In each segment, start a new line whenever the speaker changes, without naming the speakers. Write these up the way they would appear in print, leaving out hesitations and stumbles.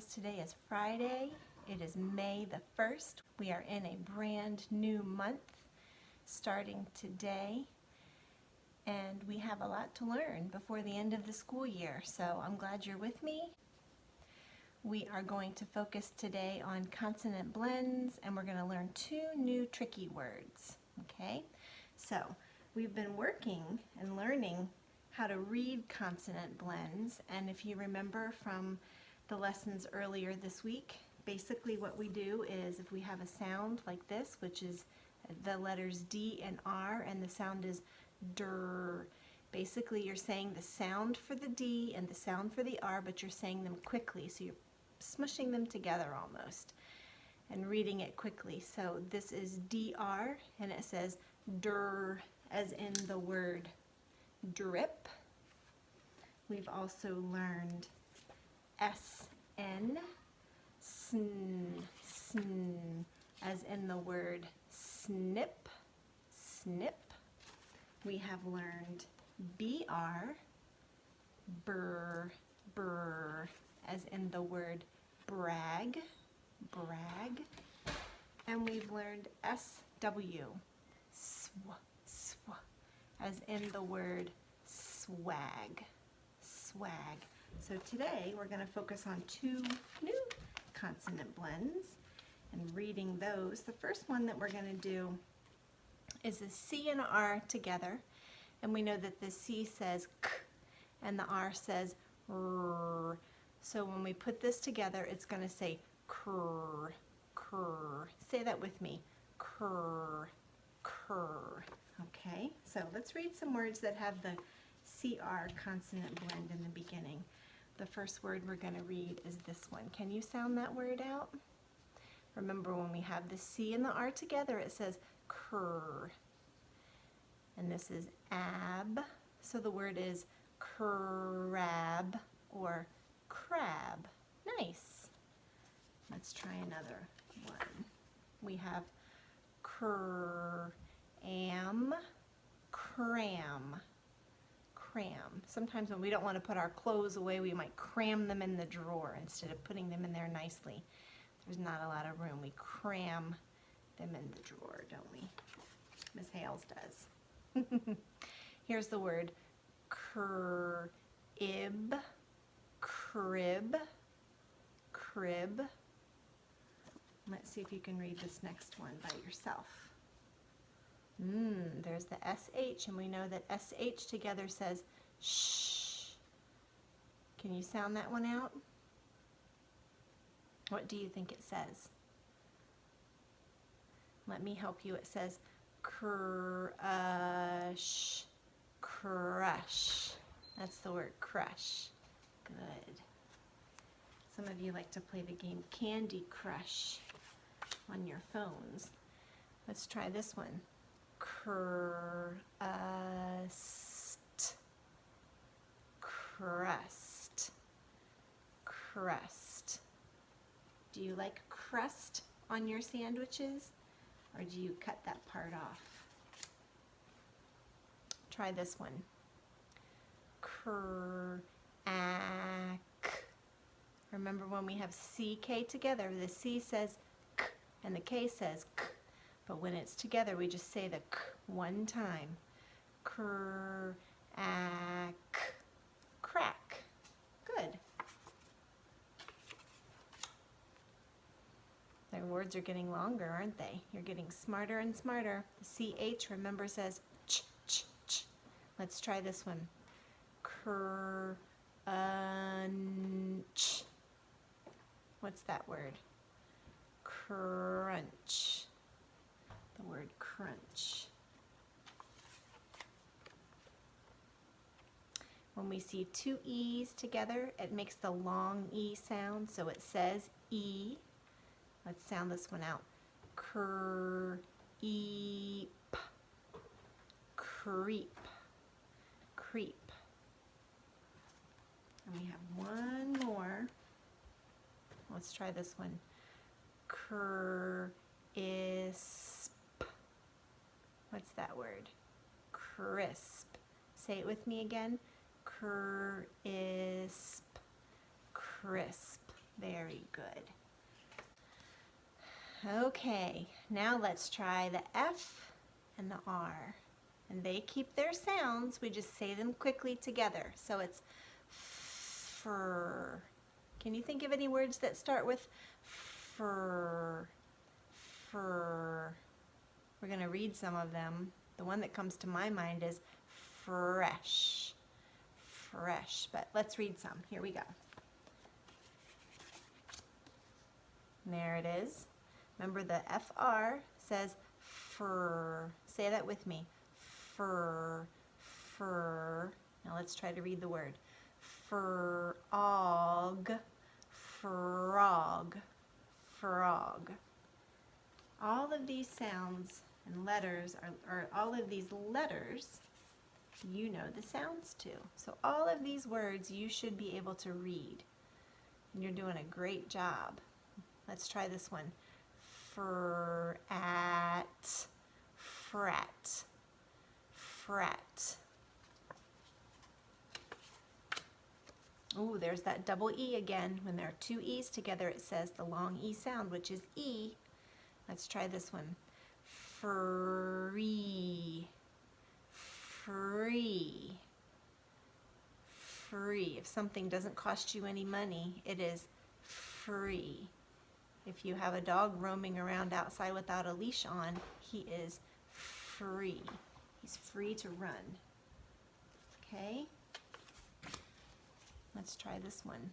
Girls. Today is Friday. It is May the 1st. We are in a brand new month starting today, and we have a lot to learn before the end of the school year, so I'm glad you're with me. We are going to focus today on consonant blends, and we're going to learn 2 new tricky words. Okay, so we've been working and learning how to read consonant blends, and if you remember from the lessons earlier this week, basically what we do is if we have a sound like this, which is the letters D and R, and the sound is dir. Basically you're saying the sound for the D and the sound for the R, but you're saying them quickly, so you're smushing them together almost and reading it quickly. So this is DR, and it says dir, as in the word drip. We've also learned SN, sn, as in the word snip, snip. We have learned BR, brr, as in the word brag, brag. And we've learned SW, sw, as in the word swag, swag. So today we're going to focus on 2 new consonant blends and reading those. The first one that we're going to do is a C and a R together, and we know that the C says k and the R says r. So when we put this together, it's going to say krr, krr. Say that with me, krr, krr. Okay, so let's read some words that have the CR consonant blend in the beginning. The first word we're going to read is this one. Can you sound that word out? Remember, when we have the C and the R together, it says krr. And this is ab, so the word is crab or crab. Nice. Let's try another one. We have cram, cram. Sometimes when we don't want to put our clothes away, we might cram them in the drawer instead of putting them in there nicely. There's not a lot of room. We cram them in the drawer, don't we? Miss Hales does. Here's the word crib, crib, crib. Let's see if you can read this next one by yourself. There's the SH, and we know that SH together says shh. Can you sound that one out? What do you think it says? Let me help you. It says crush, crush. That's the word crush. Good. Some of you like to play the game Candy Crush on your phones. Let's try this one. Crust, crust, crust. Do you like crust on your sandwiches, or do you cut that part off? Try this one. Crack. Remember, when we have CK together, the C says k and the K says k. But when it's together, we just say the k one time. Crack, crack. Good. Their words are getting longer, aren't they? You're getting smarter and smarter. The CH, remember, says ch, ch, ch. Let's try this one. Crunch. What's that word? Crunch. The word crunch. When we see 2 E's together, it makes the long E sound, so it says E. Let's sound this one out. Creep, creep, creep. And we have one more. Let's try this one. Crisp. What's that word? Crisp. Say it with me again. Crisp, crisp. Very good. Okay, now let's try the F and the R. And they keep their sounds, we just say them quickly together. So it's fur. Can you think of any words that start with fur? Fur. We're going to read some of them. The one that comes to my mind is fresh. Fresh. But let's read some. Here we go. And there it is. Remember the FR says fur. Say that with me. Fur. Fur. Now let's try to read the word. Frog. Frog. Frog. All of these sounds and letters or all of these letters, you know the sounds to. So all of these words you should be able to read. And you're doing a great job. Let's try this one. Frat. Frat. Frat. Oh, there's that double E again. When there are two E's together, it says the long E sound, which is E. Let's try this one. Free. Free. Free. If something doesn't cost you any money, it is free. If you have a dog roaming around outside without a leash on, he is free. He's free to run. Okay? Let's try this one.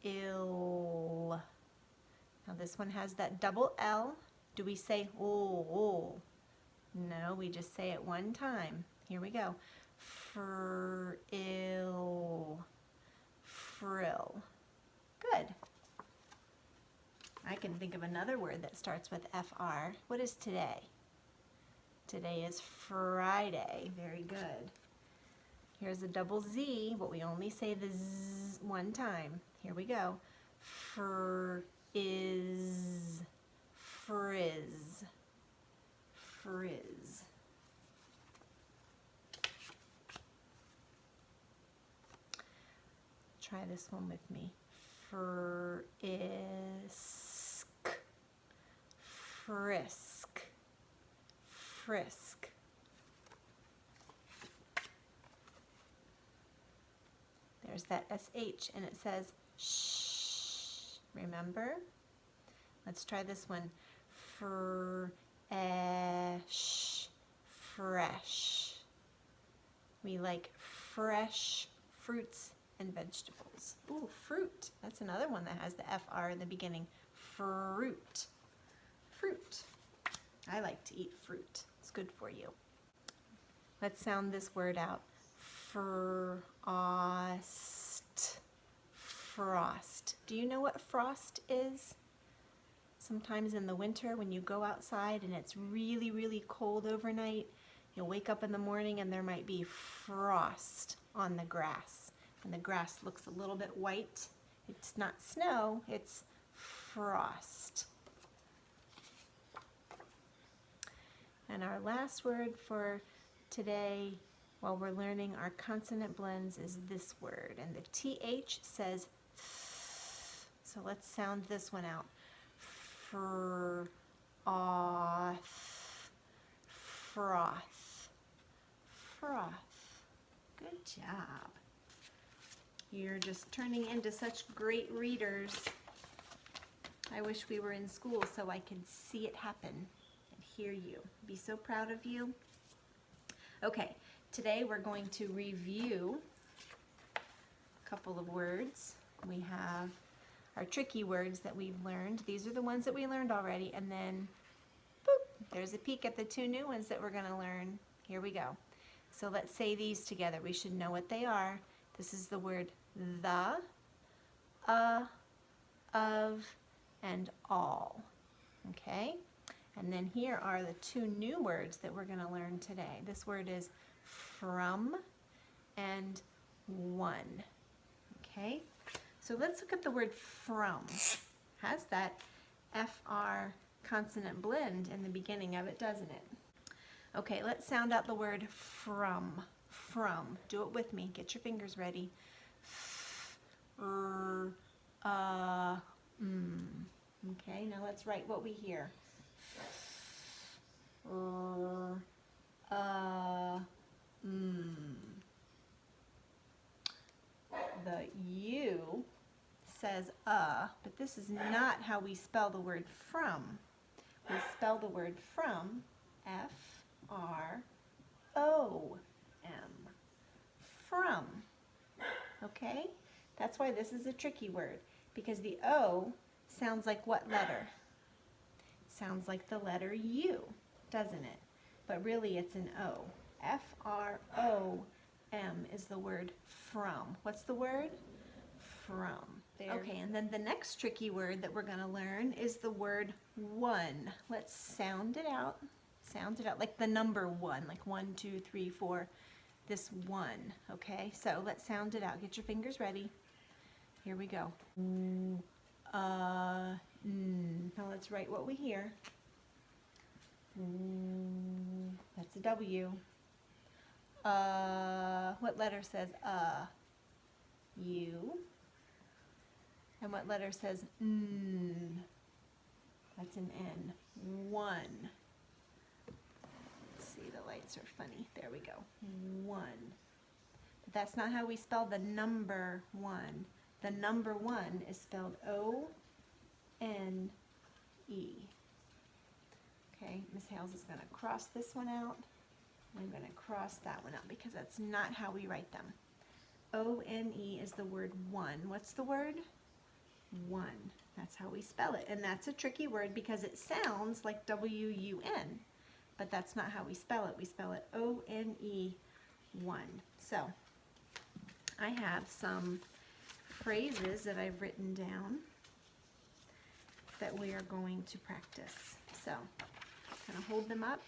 Ill. Now this one has that double L. Do we say oh? No, we just say it one time. Here we go. Ill. Frill. Good. I can think of another word that starts with FR. What is today? Today is Friday. Very good. Here's a double Z, but we only say the Z one time. Here we go. Frizz. Frizz. Frizz. Try this one with me. Frisk. Frisk. Frisk. There's that SH and it says shh. Remember? Let's try this one. Fresh. Fresh. We like fresh fruits and vegetables. Ooh, fruit. That's another one that has the FR in the beginning. Fruit. Fruit. I like to eat fruit. It's good for you. Let's sound this word out. Frost. Frost. Do you know what frost is? Sometimes in the winter when you go outside and it's really, really cold overnight, you'll wake up in the morning and there might be frost on the grass. And the grass looks a little bit white. It's not snow, it's frost. And our last word for today, while we're learning our consonant blends, is this word. And the TH says th. So let's sound this one out. Froth. Froth. Froth. Good job. You're just turning into such great readers. I wish we were in school so I could see it happen and hear you. Be so proud of you. Okay, today we're going to review a couple of words. We have our tricky words that we've learned. These are the ones that we learned already, and then boop, there's a peek at the two new ones that we're going to learn. Here we go. So let's say these together. We should know what they are. This is the word the, of, and all. Okay? And then here are the two new words that we're going to learn today. This word is from and one. Okay? So let's look at the word from. Has that FR consonant blend in the beginning of it, doesn't it? Okay, let's sound out the word from. From. Do it with me. Get your fingers ready. Okay, now let's write what we hear. The U says but this is not how we spell the word from. We spell the word from F-R-O-M. From. Okay? That's why this is a tricky word, because the O sounds like what letter? It sounds like the letter U, doesn't it? But really it's an O. F-R-O-M is the word from. What's the word? From. There. Okay, and then the next tricky word that we're going to learn is the word one. Let's sound it out. Sound it out like the number one, like 1, 2, 3, 4. This one, okay? So let's sound it out. Get your fingers ready. Here we go. Now let's write what we hear. That's a W. What letter says U. And what letter says N? That's an N. One. Let's see, the lights are funny. There we go. One. But that's not how we spell the number one. The number one is spelled O-N-E. Okay, Miss Hales is going to cross this one out. I'm going to cross that one out because that's not how we write them. O-N-E is the word one. What's the word? One. That's how we spell it. And that's a tricky word because it sounds like W-U-N. But that's not how we spell it. We spell it O-N-E, one. So, I have some phrases that I've written down that we are going to practice. So, I'm going to hold them up.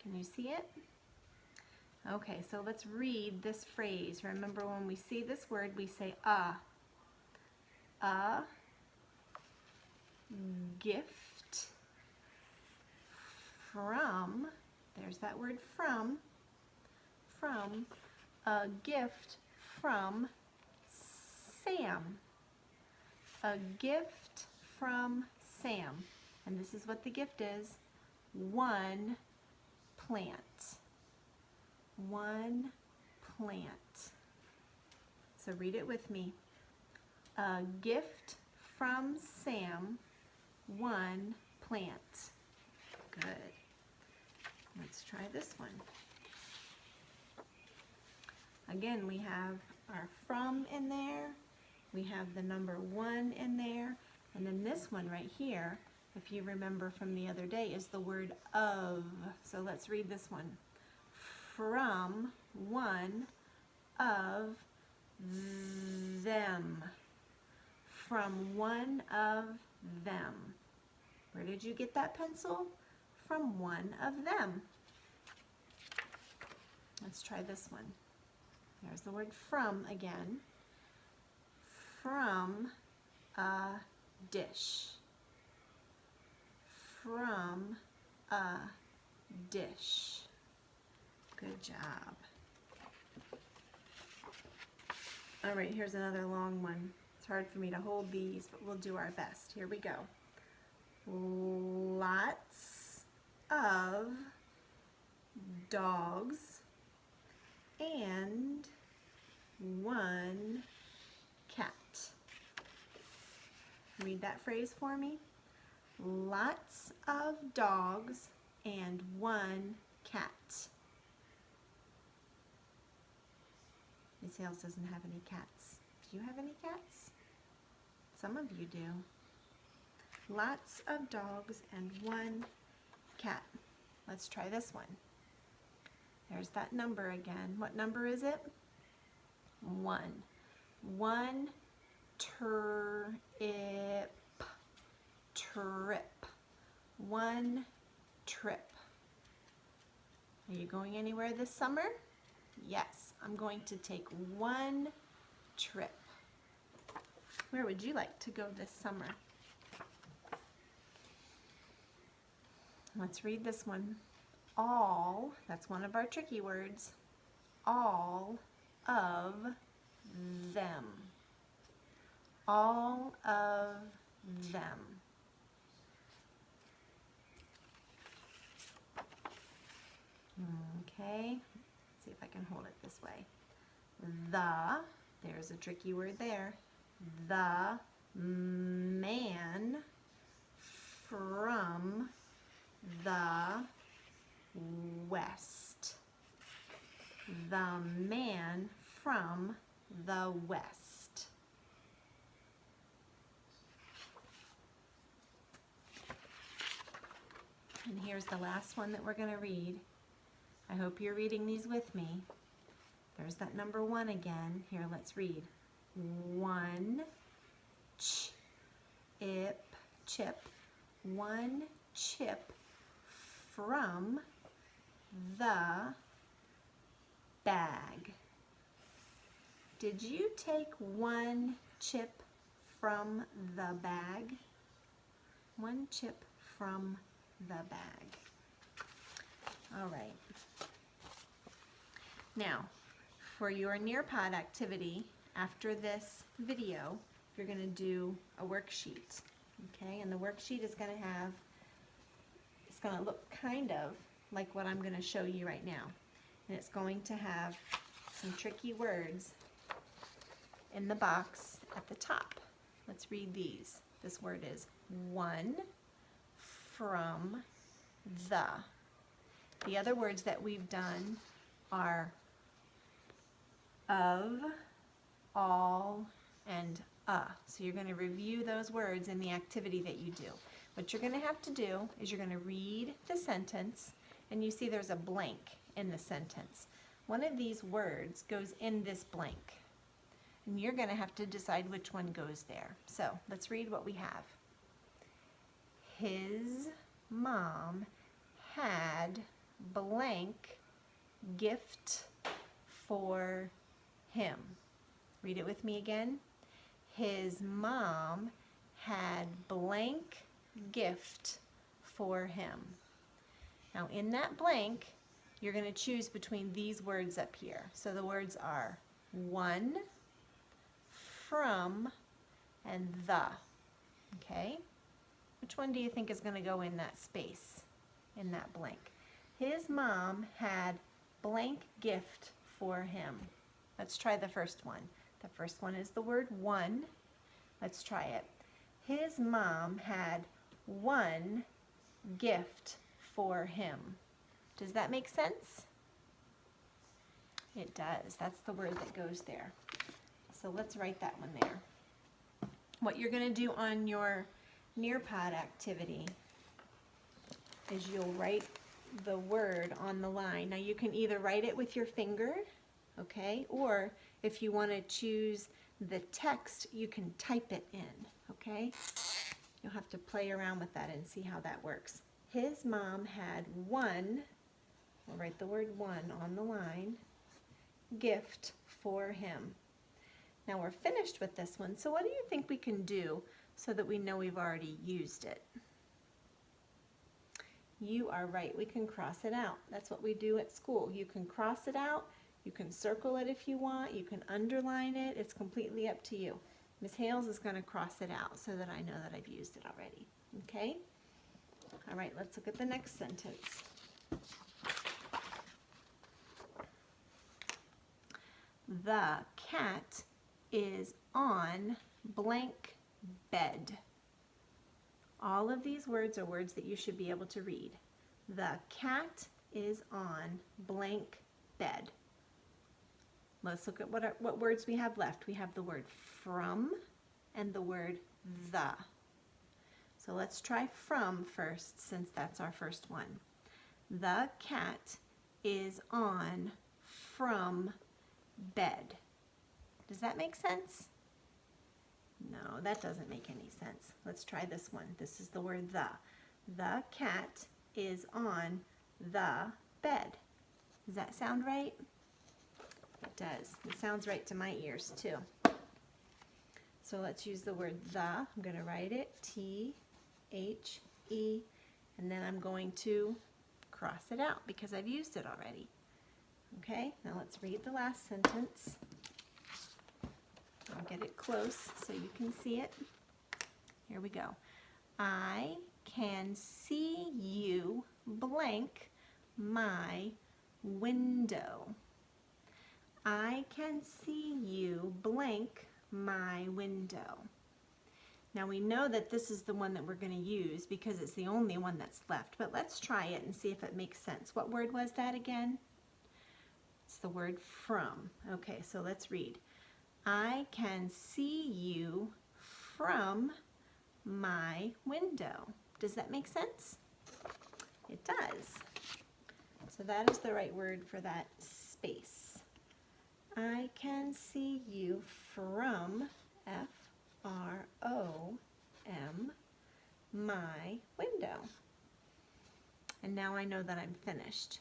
Can you see it? Okay, so let's read this phrase. Remember, when we see this word, we say a gift from, there's that word from, a gift from Sam. A gift from Sam. And this is what the gift is. One plant. One plant. So read it with me. A gift from Sam, one plant. Good. Let's try this one. Again, we have our from in there. We have the number one in there. And then this one right here, if you remember from the other day, is the word of. So let's read this one. From one of them. From one of them. Where did you get that pencil? From one of them. Let's try this one. There's the word from again. From a dish. From a dish. Good job. All right, here's another long one. It's hard for me to hold these, but we'll do our best. Here we go. Lots of dogs and one cat. Read that phrase for me. Lots of dogs and one cat. Miss Hales doesn't have any cats. Do you have any cats? Some of you do. Lots of dogs and one cat. Let's try this one. There's that number again. What number is it? One. One trip. Trip. One trip. Are you going anywhere this summer? Yes, I'm going to take one trip. Where would you like to go this summer? Let's read this one. All, that's one of our tricky words. All of them. all of them. Okay, let's see if I can hold it this way. There's a tricky word there. The man from the west. The man from the west. And here's the last one that we're going to read. I hope you're reading these with me. There's that number 1 again. Here, let's read. One chip, one chip from the bag. Did you take one chip from the bag? One chip from the bag. All right. Now, for your Nearpod activity, after this video, you're going to do a worksheet. Okay, and the worksheet is going to have, it's going to look kind of like what I'm going to show you right now. And it's going to have some tricky words in the box at the top. Let's read these. This word is one, from, the. The other words that we've done are of, all, and so you're going to review those words in the activity that you do. What you're going to have to do is you're going to read the sentence, and you see there's a blank in the sentence. One of these words goes in this blank, and you're going to have to decide which one goes there. So let's read what we have. His mom had blank gift for him. Read it with me again. His mom had blank gift for him. Now in that blank, you're going to choose between these words up here. So the words are one, from, and the. Okay? Which one do you think is going to go in that space, in that blank? His mom had blank gift for him. Let's try the first one. The first one is the word one. Let's try it. His mom had one gift for him. Does that make sense? It does. That's the word that goes there. So let's write that one there. What you're going to do on your Nearpod activity is you'll write the word on the line. Now you can either write it with your finger, okay, or if you want to choose the text, you can type it in, okay? You'll have to play around with that and see how that works. His mom had one, we'll write the word one on the line, gift for him. Now we're finished with this one, so what do you think we can do so that we know we've already used it? You are right, we can cross it out. That's what we do at school. You can cross it out, you can circle it if you want, you can underline it, it's completely up to you. Ms. Hales is going to cross it out so that I know that I've used it already. Okay? All right, let's look at the next sentence. The cat is on blank bed. All of these words are words that you should be able to read. The cat is on blank bed. Let's look at what words we have left. We have the word from and the word the. So let's try from first, since that's our first one. The cat is on from bed. Does that make sense? No, that doesn't make any sense. Let's try this one. This is the word the. The cat is on the bed. Does that sound right? It does. It sounds right to my ears too. So let's use the word the. I'm going to write it T-H-E, and then I'm going to cross it out because I've used it already. Okay, now let's read the last sentence. I'll get it close so you can see it. Here we go. I can see you blank my window. I can see you blank my window. Now we know that this is the one that we're going to use because it's the only one that's left, but let's try it and see if it makes sense. What word was that again? It's the word from. Okay, so let's read. I can see you from my window. Does that make sense? It does. So that is the right word for that space. I can see you from F-R-O-M, my window. And now I know that I'm finished.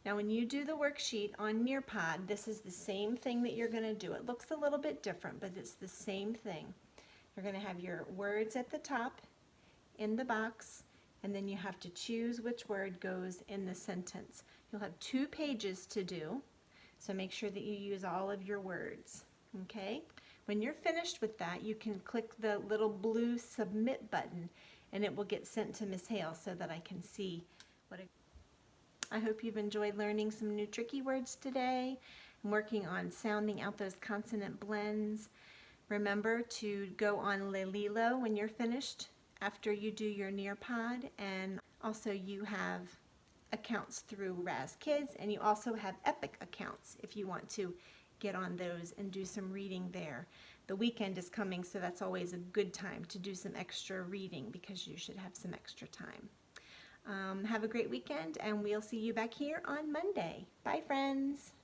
Now when you do the worksheet on Nearpod, this is the same thing that you're going to do. It looks a little bit different, but it's the same thing. You're going to have your words at the top in the box, and then you have to choose which word goes in the sentence. You'll have 2 pages to do, so make sure that you use all of your words. Okay? When you're finished with that, you can click the little blue submit button and it will get sent to Miss Hale so that I can see what it. I hope you've enjoyed learning some new tricky words today and working on sounding out those consonant blends. Remember to go on Lelilo when you're finished after you do your Nearpod, and also you have accounts through Raz Kids, and you also have Epic accounts if you want to get on those and do some reading there. The weekend is coming, so that's always a good time to do some extra reading because you should have some extra time. Have a great weekend, and we'll see you back here on Monday. Bye, friends.